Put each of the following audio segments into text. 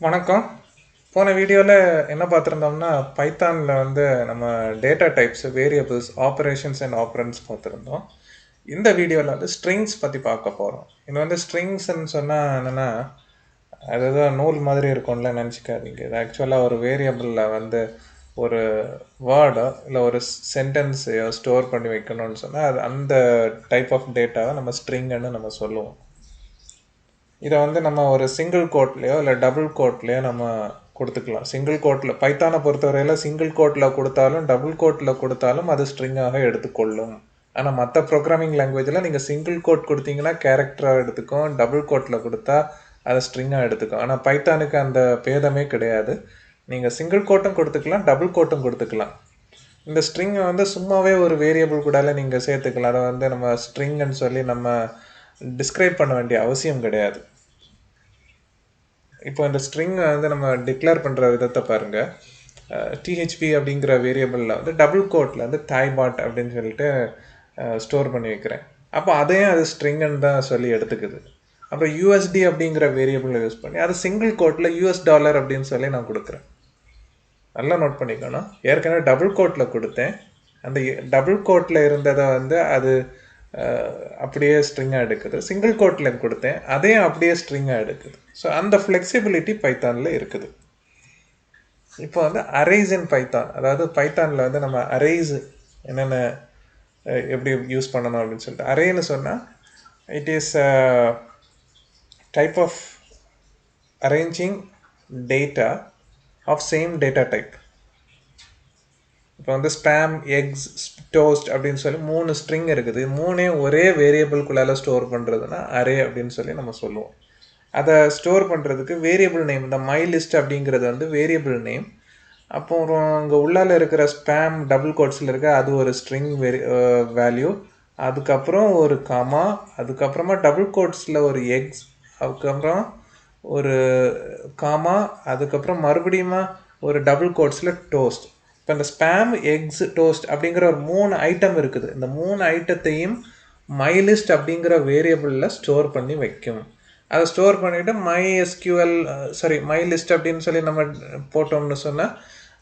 வணக்கம். போன வீடியோவில் என்ன பார்த்துருந்தோம்னா பைத்தானில் நம்ம data types, variables, operations and operands பார்த்துருந்தோம். இந்த வீடியோவில் ஸ்ட்ரிங்ஸ் பற்றி பார்க்க போகிறோம். இது ஸ்ட்ரிங்ஸ்ன்னு சொன்னால் என்னென்னா, அதுதான் நூல் மாதிரி இருக்கும்ல நினச்சிக்காதீங்க. இது ஆக்சுவலாக ஒரு வேரியபிளில் ஒரு வேர்டோ இல்லை ஒரு சென்டென்ஸையோ ஸ்டோர் பண்ணி வைக்கணும்னு சொன்னால் அது அந்த டைப் ஆஃப் டேட்டாவை நம்ம ஸ்ட்ரிங்குன்னு நம்ம சொல்லுவோம். இதை நம்ம ஒரு சிங்கிள் கோட்லேயோ இல்லை டபுள் கோட்லேயோ நம்ம கொடுத்துக்கலாம். சிங்கிள் கோட்டில் பைத்தானை பொறுத்தவரையில் சிங்கிள் கோட்டில் கொடுத்தாலும் டபுள் கோட்டில் கொடுத்தாலும் அது ஸ்ட்ரிங்காக எடுத்துக்கொள்ளும். ஆனால் மற்ற ப்ரோக்ராமிங் லாங்குவேஜில் நீங்கள் சிங்கிள் கோட் கொடுத்தீங்கன்னா கேரக்டராக எடுத்துக்கும், டபுள் கோட்டில் கொடுத்தா அதை ஸ்ட்ரிங்காக எடுத்துக்கும். ஆனால் பைத்தானுக்கு அந்த பேதமே கிடையாது. நீங்கள் சிங்கிள் கோட்டும் கொடுத்துக்கலாம், டபுள் கோட்டும் கொடுத்துக்கலாம். இந்த ஸ்ட்ரிங்கை சும்மாவே ஒரு வேரியபிள் கூட நீங்கள் சேர்த்துக்கலாம். அதை நம்ம ஸ்ட்ரிங்குன்னு சொல்லி நம்ம டிஸ்கிரைப் பண்ண வேண்டிய அவசியம் கிடையாது. இப்போ இந்த ஸ்ட்ரிங்கை நம்ம டிக்ளேர் பண்ணுற விதத்தை பாருங்கள். டிஹெச்பி அப்படிங்கிற வேரியபிளில் டபுள் கோட்டில் தாய்பாட் அப்படின்னு சொல்லிட்டு ஸ்டோர் பண்ணி வைக்கிறேன். அப்போ அதையும் அது ஸ்ட்ரிங்குன்னு தான் சொல்லி எடுத்துக்குது. அப்புறம் யூஎஸ்டி அப்படிங்கிற வேரியபிளை யூஸ் பண்ணி அது சிங்கிள் கோட்டில் $US அப்படின்னு சொல்லி நான் கொடுக்குறேன். நல்லா நோட் பண்ணிக்கணும். ஏற்கனவே டபுள் கோட்டில் கொடுத்தேன். அந்த டபுள் கோட்டில் இருந்ததை அது அப்படியே ஸ்ட்ரிங்காக எடுக்குது. சிங்கிள் கோட்டில் கொடுத்தேன், அதையும் அப்படியே ஸ்ட்ரிங்காக எடுக்குது. ஸோ அந்த ஃப்ளெக்சிபிலிட்டி பைத்தானில் இருக்குது. இப்போ அரேஸ் இன் பைத்தான், அதாவது பைத்தானில் நம்ம அரேஸ் என்னென்ன எப்படி யூஸ் பண்ணணும் அப்படின்னு சொல்லிட்டு. அரேன்னு சொன்னால் it is type of arranging data of same data type. இப்போ ஸ்பேம், எக்ஸ், டோஸ்ட் அப்படின்னு சொல்லி 3 ஸ்ட்ரிங் இருக்குது. 3 ஒரே வேரியபிள்குள்ளால ஸ்டோர் பண்ணுறதுன்னா அரே அப்படின்னு சொல்லி நம்ம சொல்லுவோம். அதை ஸ்டோர் பண்ணுறதுக்கு வேரியபிள் நேம், இந்த மை லிஸ்ட் அப்படிங்கிறது வேரியபிள் நேம். அப்புறம் இங்கே உள்ளால இருக்கிற ஸ்பேம் டபுள் கோட்ஸில் இருக்க அது ஒரு ஸ்ட்ரிங் வேல்யூ. அதுக்கப்புறம் ஒரு காமா, அதுக்கப்புறமா டபுள் கோட்ஸில் ஒரு எக்ஸ், அதுக்கப்புறம் ஒரு காமா, அதுக்கப்புறம் மறுபடியும் ஒரு டபுள் கோட்ஸில் டோஸ்ட். இப்போ இந்த ஸ்பேம், எக்ஸ், டோஸ்ட் அப்படிங்கிற ஒரு 3 ஐட்டம் இருக்குது. இந்த 3 ஐட்டத்தையும் மை லிஸ்ட் அப்படிங்கிற வேரியபிளில் ஸ்டோர் பண்ணி வைக்கும். அதை ஸ்டோர் பண்ணிவிட்டு மை லிஸ்ட் அப்படின்னு சொல்லி நம்ம போட்டோம்னு சொன்னால்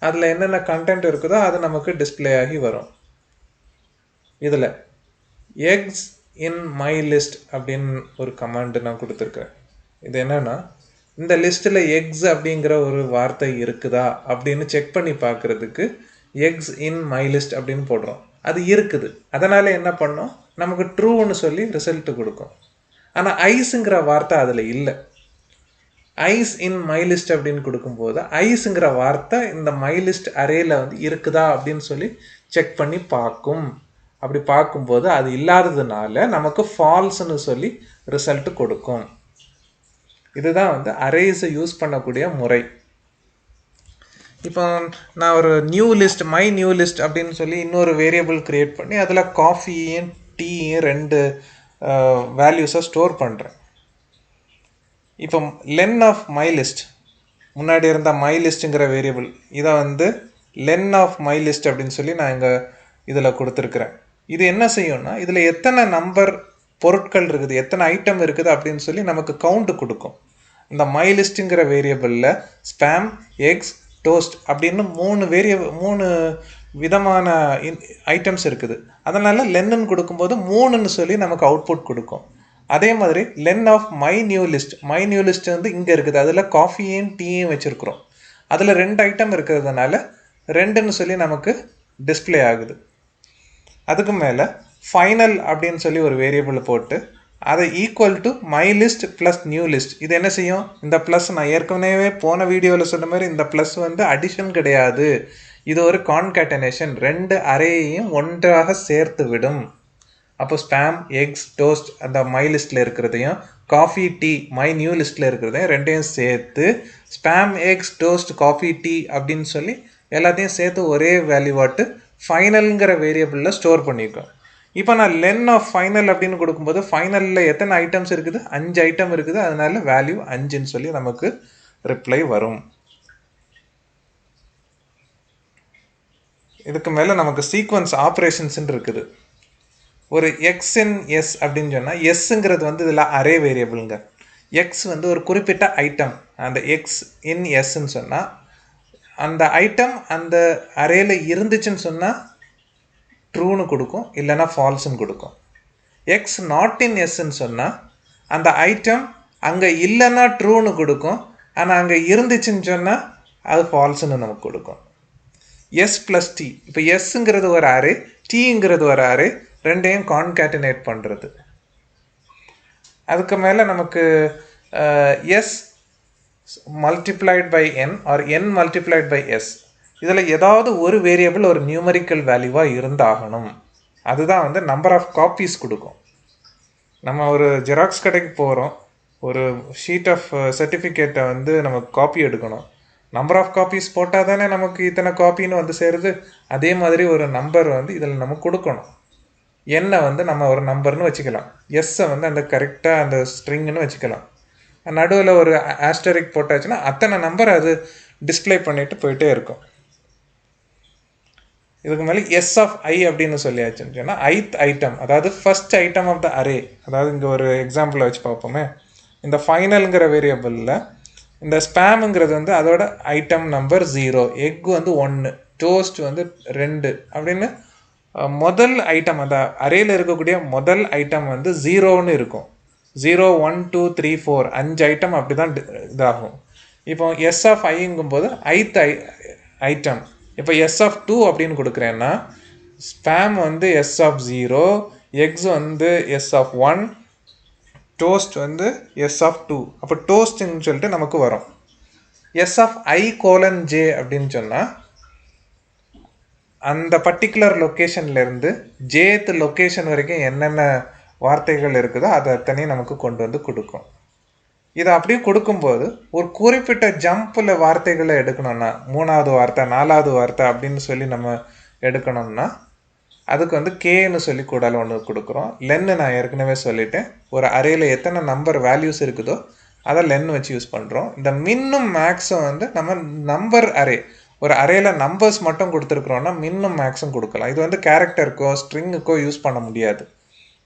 அதில் என்னென்ன கண்டென்ட் இருக்குதோ அது நமக்கு டிஸ்பிளே ஆகி வரும். இதில் எக்ஸ் இன் மை லிஸ்ட் அப்படின்னு ஒரு கமாண்ட் நான் கொடுத்துருக்கேன். இது என்னென்னா, இந்த லிஸ்ட்டில் எக்ஸ் அப்படிங்கிற ஒரு வார்த்தை இருக்குதா அப்படின்னு செக் பண்ணி பார்க்குறதுக்கு எக்ஸ் இன் மை லிஸ்ட் அப்படின்னு போடுறோம். அது இருக்குது. அதனால் என்ன பண்ணோம், நமக்கு ட்ரூன்னு சொல்லி ரிசல்ட்டு கொடுக்கும். ஆனால் ஐஸுங்கிற வார்த்தை அதில் இல்லை. ஐஸ் இன் மை லிஸ்ட் அப்படின்னு கொடுக்கும்போது ஐஸுங்கிற வார்த்தை இந்த மை லிஸ்ட் அரேல இருக்குதா அப்படின்னு சொல்லி செக் பண்ணி பார்க்கும். அப்படி பார்க்கும்போது அது இல்லாததுனால நமக்கு ஃபால்ஸ்ன்னு சொல்லி ரிசல்ட்டு கொடுக்கும். இதுதான் அரேஸை யூஸ் பண்ணக்கூடிய முறை. இப்போ நான் ஒரு new list, my new list அப்படின்னு சொல்லி இன்னொரு வேரியபிள் க்ரியேட் பண்ணி அதில் காஃபியும் டீயும் 2 வேல்யூஸை ஸ்டோர் பண்ணுறேன். இப்போ லென் ஆஃப் மை லிஸ்ட், முன்னாடி இருந்த மை லிஸ்ட்டுங்கிற வேரியபிள், இதை லென் ஆஃப் மை லிஸ்ட் அப்படின்னு சொல்லி நான் இங்கே இதில் கொடுத்துருக்குறேன். இது என்ன செய்யும்னா, இதில் எத்தனை நம்பர் பொருட்கள் இருக்குது, எத்தனை ஐட்டம் இருக்குது அப்படின்னு சொல்லி நமக்கு கவுண்ட் கொடுக்கும். இந்த மை லிஸ்ட்டுங்கிற வேரியபிளில் ஸ்பேம், எக்ஸ், டோஸ்ட் அப்படின்னு 3 விதமான ஐட்டம்ஸ் இருக்குது. அதனால் லென்னு கொடுக்கும்போது 3ன்னு சொல்லி நமக்கு அவுட்புட் கொடுக்கும். அதே மாதிரி len of my new list, my new list இங்கே இருக்குது. அதில் காஃபியும் டீயும் வச்சுருக்குறோம். அதில் 2 ஐட்டம் இருக்கிறதுனால 2ன்னு சொல்லி நமக்கு டிஸ்பிளே ஆகுது. அதுக்கு மேலே ஃபைனல் அப்படின்னு சொல்லி ஒரு வேரியபிள் போட்டு அதை equal to my list plus new list. இது என்ன செய்யும், இந்த ப்ளஸ் நான் ஏற்கனவே போன வீடியோவில் சொன்ன மாதிரி இந்த ப்ளஸ் அடிஷன் கிடையாது, இது ஒரு கான்கேட்டனேஷன். 2 அரேயையும் ஒன்றாக சேர்த்து விடும். அப்போ ஸ்பேம், எக்ஸ், டோஸ்ட் அந்த மை லிஸ்ட்டில் இருக்கிறதையும் காஃபி, டீ மை நியூ லிஸ்ட்டில் இருக்கிறதையும் 2யும் சேர்த்து spam, eggs, toast, coffee, tea அப்படின்னு சொல்லி எல்லாத்தையும் சேர்த்து ஒரே வேல்யூவாட்டு ஃபைனலுங்கிற வேரியபிளில் ஸ்டோர் பண்ணியிருக்கோம். இப்போ நான் லென் ஆஃப் ஃபைனல் அப்படின்னு கொடுக்கும்போது ஃபைனலில் எத்தனை ஐட்டம்ஸ் இருக்குது, 5 ஐட்டம் இருக்குது. அதனால வேல்யூ 5ன்னு சொல்லி நமக்கு ரிப்ளை வரும். இதுக்கு மேலே நமக்கு சீக்வன்ஸ் ஆப்ரேஷன்ஸ்ன்னு இருக்குது. ஒரு எக்ஸ் இன் எஸ் அப்படின்னு சொன்னால் எஸ்ஸுங்கிறது இதில் அரே வேரியபிளுங்க. எக்ஸ் வந்து ஒரு குறிப்பிட்ட ஐட்டம், அந்த எக்ஸ் இன் எஸ்ன்னு சொன்னால் அந்த ஐட்டம் அந்த அரேல இருந்துச்சுன்னு சொன்னால் ட்ரூன்னு கொடுக்கும், இல்லைன்னா ஃபால்ஸுன்னு கொடுக்கும். எக்ஸ் நாட் இன் எஸ்ன்னு சொன்னால் அந்த ஐட்டம் அங்கே இல்லைன்னா ட்ரூன்னு கொடுக்கும், ஆனால் அங்கே இருந்துச்சுன்னு சொன்னால் அது ஃபால்ஸுன்னு நமக்கு கொடுக்கும். எஸ் ப்ளஸ் டி, இப்போ எஸ்ங்கிறது ஒரு அரே, டீங்கிறது ஒரு அரே, ரெண்டையும் கான்கேட்டினேட் பண்ணுறது. அதுக்கு மேலே நமக்கு S multiplied by N or N multiplied by S, இதில் ஏதாவது ஒரு வேரியபிள் ஒரு நியூமரிக்கல் வேல்யூவாக இருந்தாகணும். அதுதான் வந்து நம்பர் ஆஃப் காப்பீஸ் கொடுக்கும். நம்ம ஒரு ஜெராக்ஸ் கடைக்கு போகிறோம், ஒரு ஷீட் ஆஃப் சர்டிஃபிகேட்டை வந்து நம்ம காப்பி எடுக்கணும். நம்பர் ஆஃப் காப்பீஸ் போட்டால் தானே நமக்கு இத்தனை காப்பின்னு வந்து சேருது. அதே மாதிரி ஒரு நம்பர் வந்து இதில் நம்ம கொடுக்கணும். என்னை வந்து நம்ம ஒரு நம்பர்னு வச்சுக்கலாம், எஸ்ஸை வந்து அந்த கரெக்டாக அந்த ஸ்ட்ரிங்னு வச்சுக்கலாம். நடுவில் ஒரு ஆஸ்டரிக் போட்டாச்சுன்னா அத்தனை நம்பர் அது டிஸ்பிளே பண்ணிட்டு போயிட்டே இருக்கும். இதுக்கு மேலே எஸ் ஆஃப் ஐ அப்படின்னு சொல்லியாச்சுன்னு சொன்னால் ஐத் ஐட்டம், அதாவது first item of the array. அதாவது இங்கே ஒரு எக்ஸாம்பிளை வச்சு பார்ப்போமே. இந்த ஃபைனலுங்கிற வேரியபிளில் இந்த ஸ்பேமுங்கிறது வந்து அதோட ஐட்டம் நம்பர் 0, எக் வந்து 1, டோஸ்ட் வந்து 2 அப்படின்னு முதல் ஐட்டம், அந்த அரேயில் இருக்கக்கூடிய முதல் ஐட்டம் வந்து 0ன்னு இருக்கும். 0 1 2 3 4 5 ஐட்டம் அப்படி தான் இதாகும். இப்போ எஸ் ஆஃப் ஐங்கும்போது ஐத் ஐட்டம். இப்போ எஸ் ஆஃப் 2 அப்படின்னு கொடுக்குறேன்னா ஸ்பேம் வந்து எஸ் ஆஃப் 0, எக்ஸ் வந்து எஸ் ஆஃப் 1, டோஸ்ட் வந்து எஸ் ஆஃப் 2. அப்போ டோஸ்ட்னு சொல்லிட்டு நமக்கு வரும். S of I colon J அப்படின்னு சொன்னால் அந்த பர்டிகுலர் லொக்கேஷன்லேருந்து ஜேத் லொக்கேஷன் வரைக்கும் என்னென்ன வார்த்தைகள் இருக்குதோ அதை அத்தனையும் நமக்கு கொண்டு வந்து கொடுக்கும். இதை அப்படியே கொடுக்கும்போது ஒரு குறிப்பிட்ட ஜம்பில் வார்த்தைகளை எடுக்கணும்னா 3வது வார்த்தை 4வது வார்த்தை அப்படின்னு சொல்லி நம்ம எடுக்கணும்னா அதுக்கு வந்து கேன்னு சொல்லி கூடால ஒன்று கொடுக்குறோம். லென்னு நான் ஏற்கனவே சொல்லிட்டேன், ஒரு அரேயில் எத்தனை நம்பர் வேல்யூஸ் இருக்குதோ அதை லென் வச்சு யூஸ் பண்ணுறோம். இந்த மின்னும் மேக்ஸும் வந்து நம்ம நம்பர் அரே, ஒரு அரேயில் நம்பர்ஸ் மட்டும் கொடுத்துருக்குறோன்னா மின்னும் மேக்ஸும் கொடுக்கலாம். இது வந்து கேரக்டருக்கோ ஸ்ட்ரிங்குக்கோ யூஸ் பண்ண முடியாது.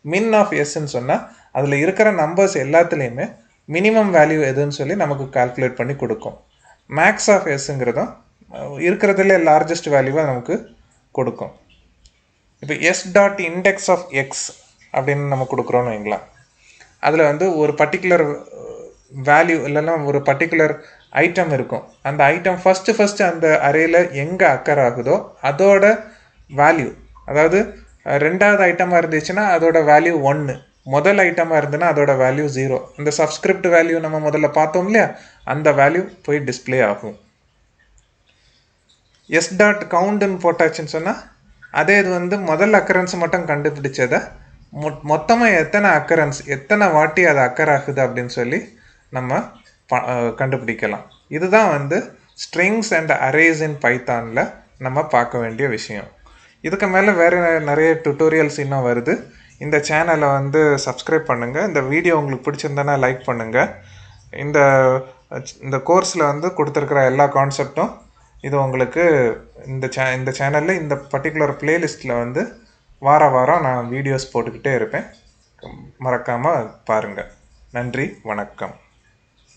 மின் ஆஃப் எஸ்ன்னு சொன்னால் அதில் இருக்கிற நம்பர்ஸ் எல்லாத்துலேயுமே மினிமம் வேல்யூ எதுன்னு சொல்லி நமக்கு கால்குலேட் பண்ணி கொடுக்கும். மேக்ஸ் ஆஃப் எஸ்ங்கிறதும் இருக்கிறதுல லார்ஜஸ்ட் வேல்யூவாக நமக்கு கொடுக்கும். இப்போ S dot index of X அப்படின்னு நம்ம கொடுக்குறோன்னு வைங்களா, அதில் வந்து ஒரு பர்டிகுலர் வேல்யூ இல்லைன்னா ஒரு பர்டிகுலர் ஐட்டம் இருக்கும். அந்த ஐட்டம் ஃபஸ்ட்டு அந்த அரேயில் எங்கே அக்கர் ஆகுதோ அதோட வேல்யூ, அதாவது 2வது ஐட்டமாக இருந்துச்சுன்னா அதோட வேல்யூ 1, முதல் ஐட்டமாக இருந்ததுன்னா அதோட வேல்யூ 0. இந்த சப்ஸ்கிரிப்ட் வேல்யூ நம்ம முதல்ல பார்த்தோம் இல்லையா, அந்த வேல்யூ போய் டிஸ்பிளே ஆகும். எஸ் டாட் கவுண்ட்னு போட்டாச்சுன்னு சொன்னால் அதே இது வந்து முதல் அக்கரன்ஸ் மட்டும் கண்டுபிடிச்சதை மொத்தமாக எத்தனை அக்கரன்ஸ் எத்தனை வாட்டி அது அக்கர் ஆகுது அப்படின்னு சொல்லி நம்ம கண்டுபிடிக்கலாம். இதுதான் வந்து ஸ்ட்ரிங்ஸ் அண்ட் அரேஸ் இன் பைத்தானில் நம்ம பார்க்க வேண்டிய விஷயம். இதுக்கு மேலே வேறு நிறைய டுட்டோரியல்ஸ் இன்னும் வருது. இந்த சேனலை வந்து சப்ஸ்கிரைப் பண்ணுங்கள். இந்த வீடியோ உங்களுக்கு பிடிச்சிருந்தனா லைக் பண்ணுங்கள். இந்த கோர்ஸில் வந்து கொடுத்துருக்குற எல்லா கான்செப்டும் இது உங்களுக்கு இந்த சேனலில் இந்த பர்டிகுலர் பிளேலிஸ்ட்டில் வந்து வாரம் நான் வீடியோஸ் போட்டுக்கிட்டே இருப்பேன். மறக்காமல் பாருங்கள். நன்றி, வணக்கம்.